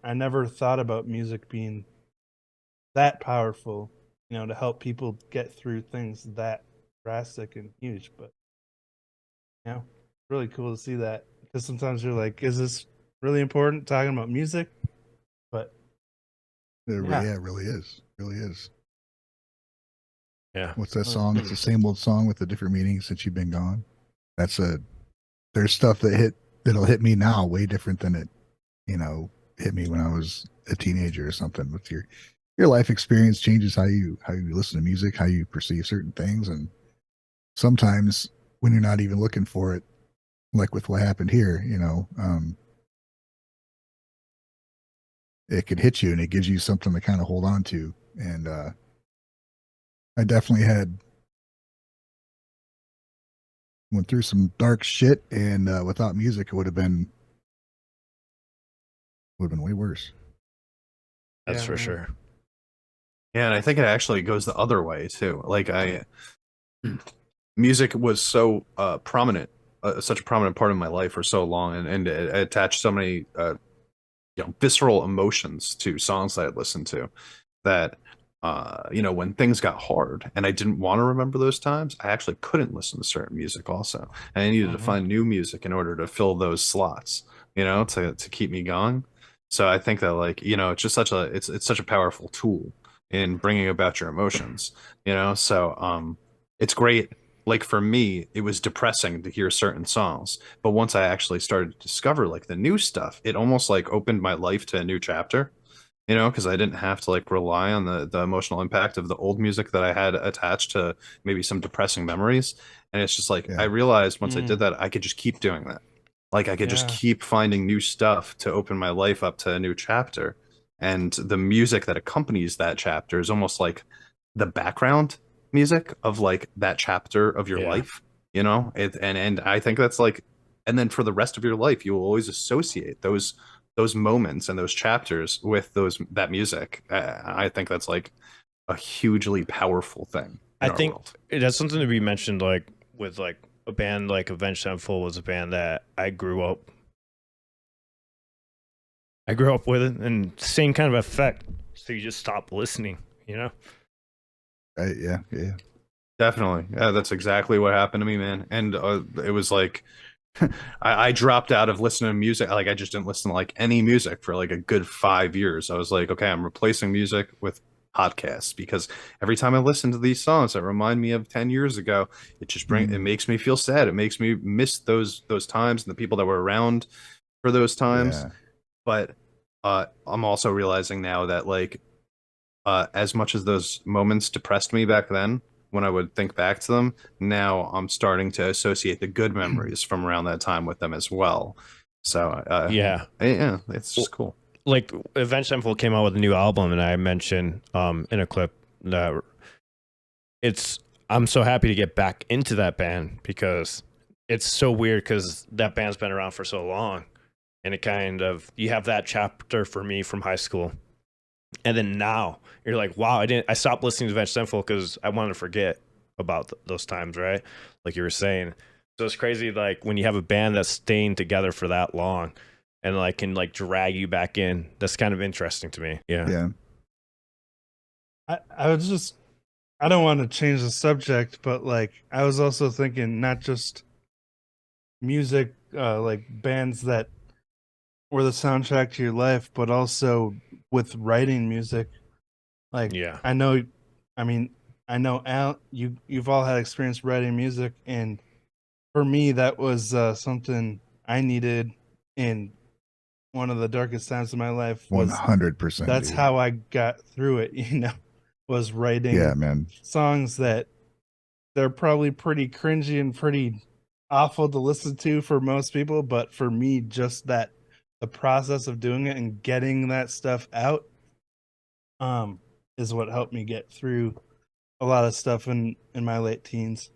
I never thought about music being that powerful, to help people get through things that drastic and huge. But really cool to see that, because sometimes you're like, is this really important talking about music? But yeah, Yeah, it really is. Really is. Yeah. What's that really song? It's the same old song with a different meaning since you've been gone. That's a there's stuff that'll hit me now way different than it, hit me when I was a teenager or something. With your life experience changes how you listen to music, how you perceive certain things, and sometimes when you're not even looking for it, like with what happened here, it could hit you and it gives you something to kind of hold on to. And I definitely had went through some dark shit, and without music, it would have been way worse. That's yeah, for man. sure. Yeah, and I think it actually goes the other way too. Like music was so prominent, such a prominent part of my life for so long, and it attached so many visceral emotions to songs that I listened to that when things got hard and I didn't want to remember those times, I actually couldn't listen to certain music also. And I needed to Mhm. find new music in order to fill those slots, to keep me going. So I think that it's just it's such a powerful tool in bringing about your emotions, so it's great. Like for me, it was depressing to hear certain songs, but once I actually started to discover like the new stuff, it almost like opened my life to a new chapter, because I didn't have to like rely on the emotional impact of the old music that I had attached to maybe some depressing memories. And it's just like I Yeah, realized once I Mm, did that, I could just keep doing that. Like I could just yeah, keep finding new stuff to open my life up to a new chapter. And the music that accompanies that chapter is almost like the background music of like that chapter of your Yeah. life, and I think that's like, and then for the rest of your life, you will always associate those moments and those chapters with that music. I think that's like a hugely powerful thing I in our think world. that's something to be mentioned, like with like a band like Avenged Sevenfold was a band that I grew up with it, and same kind of effect. So you just stop listening, you know? right. Yeah, yeah. Definitely, yeah, that's exactly what happened to me, man. And it was like I dropped out of listening to music. Like I just didn't listen to like any music for like a good 5 years. I was like, okay, I'm replacing music with podcasts because every time I listen to these songs that remind me of 10 years ago, it Mm, makes me feel sad. It makes me miss those times and the people that were around for those times. yeah, But I'm also realizing now that like as much as those moments depressed me back then, when I would think back to them, now I'm starting to associate the good memories from around that time with them as well. So, Yeah. yeah, it's Well, just cool. like Avenged Sevenfold came out with a new album, and I mentioned in a clip that it's I'm so happy to get back into that band because it's so weird because that band's been around for so long, and it kind of you have that chapter for me from high school, and then now you're like, wow, I stopped listening to Avenged Sevenfold because I wanted to forget about those times, right? Like you were saying. So it's crazy, like when you have a band that's staying together for that long, and like can like drag you back in. That's kind of interesting to me. Yeah. yeah. I was just, I don't want to change the subject, but like I was also thinking not just music, like bands that were the soundtrack to your life, but also with writing music. Like Yeah. I know, I mean, I know Al, you've all had experience writing music, and for me that was something I needed in one of the darkest times of my life. One Was 100%, That's dude. how I got through it. Was Yeah, writing man. songs that they're probably pretty cringy and pretty awful to listen to for most people, but for me, just that the process of doing it and getting that stuff out um is what helped me get through a lot of stuff in my late teens.